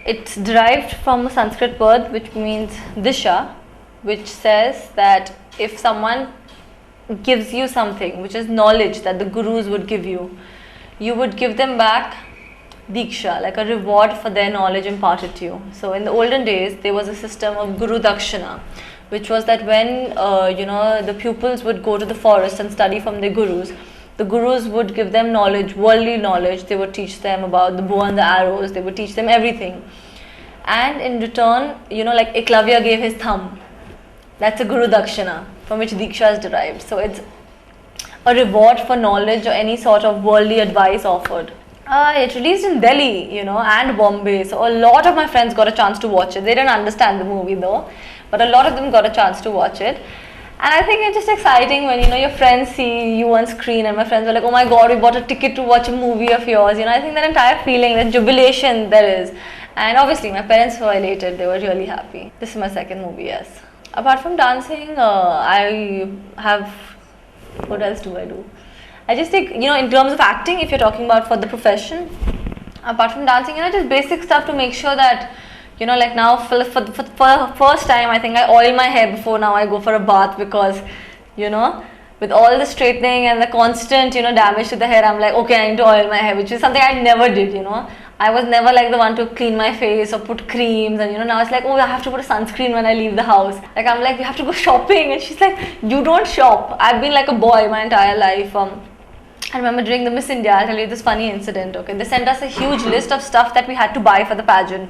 It's derived from a Sanskrit word which means disha, which says that if someone gives you something, which is knowledge that the gurus would give you, you would give them back diksha, like a reward for their knowledge imparted to you. So in the olden days, there was a system of guru dakshina, which was that when the pupils would go to the forest and study from their gurus, the gurus would give them knowledge, worldly knowledge. They would teach them about the bow and the arrows. They would teach them everything. And in return, like Eklavya gave his thumb. That's a guru dakshina, from which diksha is derived. So it's a reward for knowledge or any sort of worldly advice offered. It released in Delhi, and Bombay. So a lot of my friends got a chance to watch it. They didn't understand the movie though, but a lot of them got a chance to watch it. And I think it's just exciting when your friends see you on screen, and my friends are like, "Oh my God, we bought a ticket to watch a movie of yours." I think that entire feeling, that jubilation there is. And obviously, my parents were elated. They were really happy. This is my second movie, yes. Apart from dancing, I have. What else do I do? I just think, in terms of acting, if you're talking about for the profession, apart from dancing, just basic stuff to make sure that, like now for the first time, I think I oil my hair before now I go for a bath, because, with all the straightening and the constant, damage to the hair, I'm like, okay, I need to oil my hair, which is something I never did, I was never like the one to clean my face or put creams, and now it's like, oh, I have to put a sunscreen when I leave the house. Like, I'm like, we have to go shopping, and she's like, you don't shop. I've been like a boy my entire life. I remember during the Miss India, I'll tell you this funny incident, okay? They sent us a huge list of stuff that we had to buy for the pageant.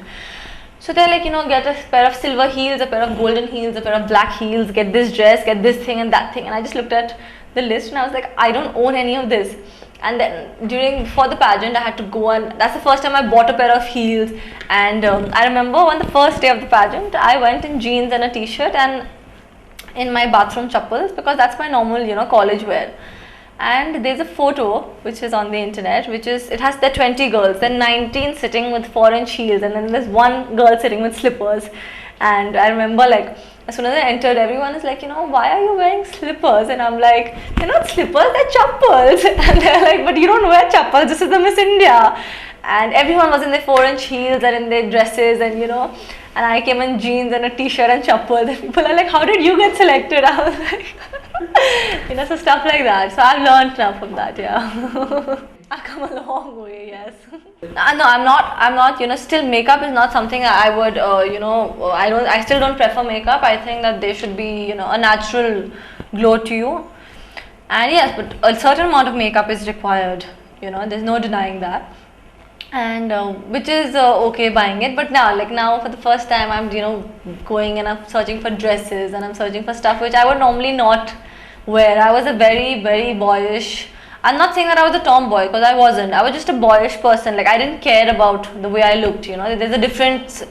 So they're like, get a pair of silver heels, a pair of golden heels, a pair of black heels, get this dress, get this thing and that thing. And I just looked at the list and I was like, I don't own any of this. And then before the pageant, I had to go, and that's the first time I bought a pair of heels. And I remember on the first day of the pageant, I went in jeans and a t-shirt and in my bathroom chappals, because that's my normal, college wear. And there's a photo which is on the internet, it has the 20 girls, then 19 sitting with 4-inch heels, and then there's one girl sitting with slippers. And I remember, like, as soon as I entered, everyone is like, why are you wearing slippers? And I'm like, they're not slippers, they're chappals. And they're like, but you don't wear chappals, this is the Miss India. And everyone was in their 4-inch heels and in their dresses, and and I came in jeans and a t-shirt and chappals, and people are like, how did you get selected? I was like, so stuff like that. So I've learned now from that, yeah. I've come a long way, yes. No, I'm not, still makeup is not something I would, I still don't prefer makeup. I think that there should be, a natural glow to you. And yes, but a certain amount of makeup is required, there's no denying that. And which is okay buying it, but now for the first time I'm going and I'm searching for dresses, and I'm searching for stuff which I would normally not wear. I was a very, very boyish, I'm not saying that I was a tomboy, because I wasn't. I was just a boyish person. Like, I didn't care about the way I looked, there's a difference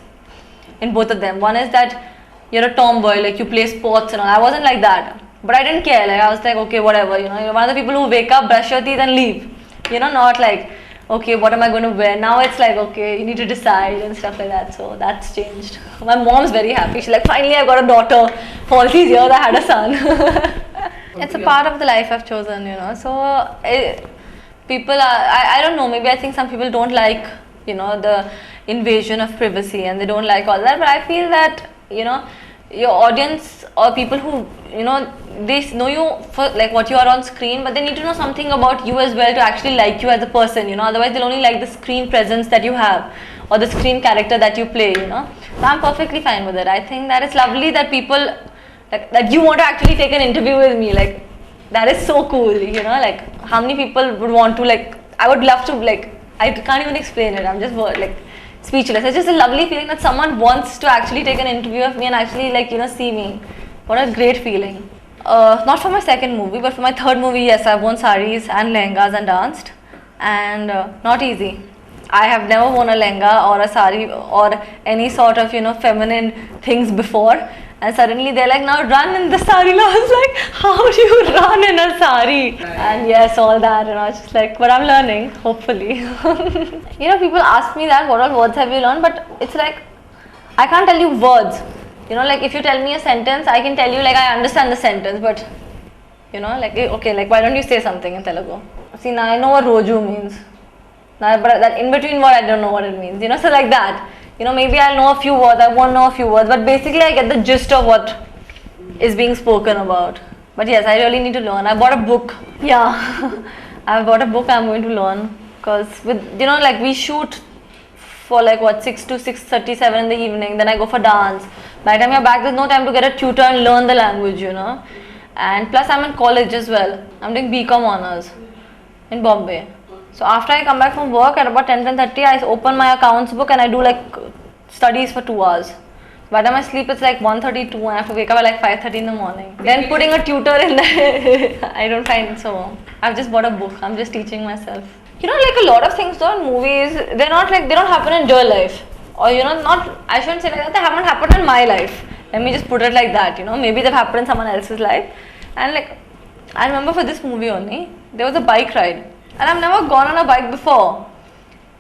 in both of them. One is that you're a tomboy, like you play sports and all. I wasn't like that, but I didn't care. Like, I was like, okay, whatever, you're one of the people who wake up, brush your teeth and leave, not like, okay, what am I going to wear? Now it's like, okay, you need to decide and stuff like that. So that's changed. My mom's very happy. She's like, finally I got a daughter. For all these years I had a son. It's a part of the life I've chosen, So people are, I don't know, maybe I think some people don't like, the invasion of privacy, and they don't like all that. But I feel that, your audience or people who, they know you for like what you are on screen, but they need to know something about you as well to actually like you as a person, otherwise they'll only like the screen presence that you have or the screen character that you play, So I'm perfectly fine with it. I think that it's lovely that people, like, that you want to actually take an interview with me, like, that is so cool, like, how many people would want to, like, I would love to, like, I can't even explain it, I'm just like speechless. It's just a lovely feeling that someone wants to actually take an interview of me and actually, like, see me. What a great feeling. Not for my second movie, but for my third movie, yes, I've worn saris and lehengas and danced, and not easy. I have never worn a lehenga or a sari or any sort of, feminine things before. And suddenly they're like, now run in the sari. And I was like, how do you run in a sari? And yes, all that. And I was just like, but I'm learning, hopefully. People ask me that, what all words have you learned? But it's like, I can't tell you words. Like if you tell me a sentence, I can tell you, like, I understand the sentence. But, like, okay, like, why don't you say something in Telugu? See, now I know what roju means. Now, but that in between word, I don't know what it means. So like that. maybe I'll know a few words, I won't know a few words, but basically I get the gist of what is being spoken about. But yes, I really need to learn. I bought a book. Yeah, I bought a book. I'm going to learn because with like we shoot for like what 6 to 6:37 in the evening. Then I go for dance. By the time you're back, there's no time to get a tutor and learn the language, And plus, I'm in college as well. I'm doing BCom honors in Bombay. So after I come back from work at about 10:30, I open my accounts book and I do like studies for 2 hours. By the time I sleep, it's like 1:32 and I have to wake up at like 5:30 in the morning. Then putting a tutor in there, I don't find it so. I've just bought a book. I'm just teaching myself. Like a lot of things though in movies, they don't happen in real life. Or not, I shouldn't say like that, they haven't happened in my life. Let me just put it like that, maybe they've happened in someone else's life. And like, I remember for this movie only, there was a bike ride. And I've never gone on a bike before.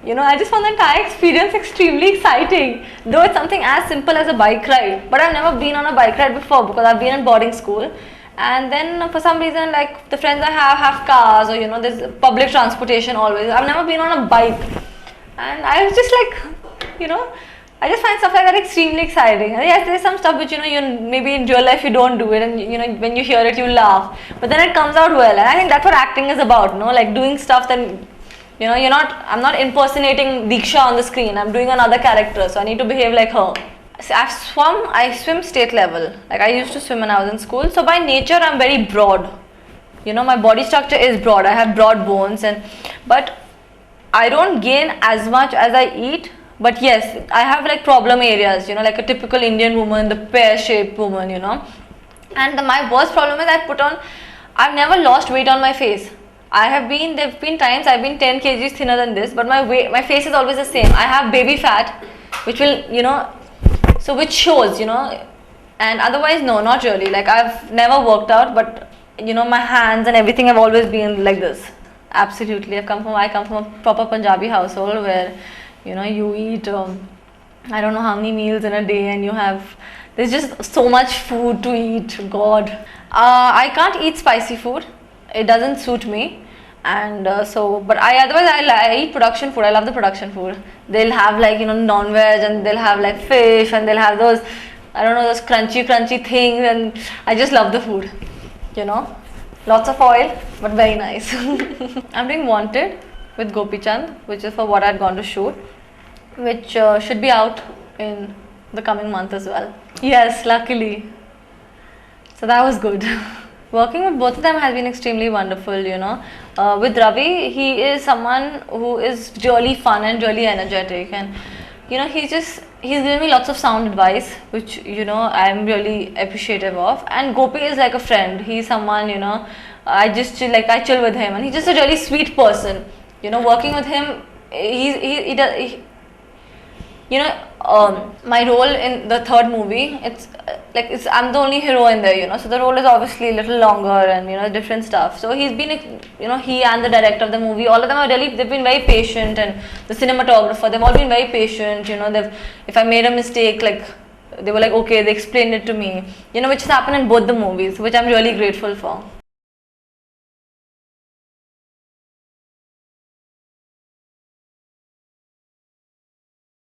I just found the entire experience extremely exciting. Though it's something as simple as a bike ride. But I've never been on a bike ride before because I've been in boarding school. And then for some reason, like the friends I have cars or there's public transportation always. I've never been on a bike. And I was just like, I just find stuff like that extremely exciting. And yes, there's some stuff which you maybe in real life you don't do it, and when you hear it you laugh. But then it comes out well, and I think that's what acting is about. Like doing stuff that I'm not impersonating Diksha on the screen. I'm doing another character, so I need to behave like her. So I swim state level. Like I used to swim when I was in school. So by nature I'm very broad. My body structure is broad. I have broad bones, but I don't gain as much as I eat. But yes, I have like problem areas, like a typical Indian woman, the pear-shaped woman, And my worst problem is I've never lost weight on my face. There've been times I've been 10 kgs thinner than this, but my face is always the same. I have baby fat, which will, which shows, and otherwise, no, not really. Like I've never worked out, but, my hands and everything have always been like this. Absolutely. I come from a proper Punjabi household where, you eat, I don't know how many meals in a day, and there's just so much food to eat. God. I can't eat spicy food. It doesn't suit me. And but otherwise I eat production food. I love the production food. They'll have like, non-veg, and they'll have like fish, and they'll have those, I don't know, those crunchy things, and I just love the food, Lots of oil, but very nice. I'm doing Wanted with Gopi Chand, which is for what I'd gone to shoot, which should be out in the coming month as well. Yes, luckily. So that was good. Working with both of them has been extremely wonderful, With Ravi, he is someone who is really fun and really energetic, and he's given me lots of sound advice, which I'm really appreciative of. And Gopi is like a friend. He's someone, I chill with him, and he's just a really sweet person. Working with him, my role in the third movie, I'm the only hero in there, so the role is obviously a little longer and different stuff. So he's been, he and the director of the movie, all of them they've been very patient, and the cinematographer, they've all been very patient. If I made a mistake, they were like, okay, they explained it to me, which has happened in both the movies, which I'm really grateful for.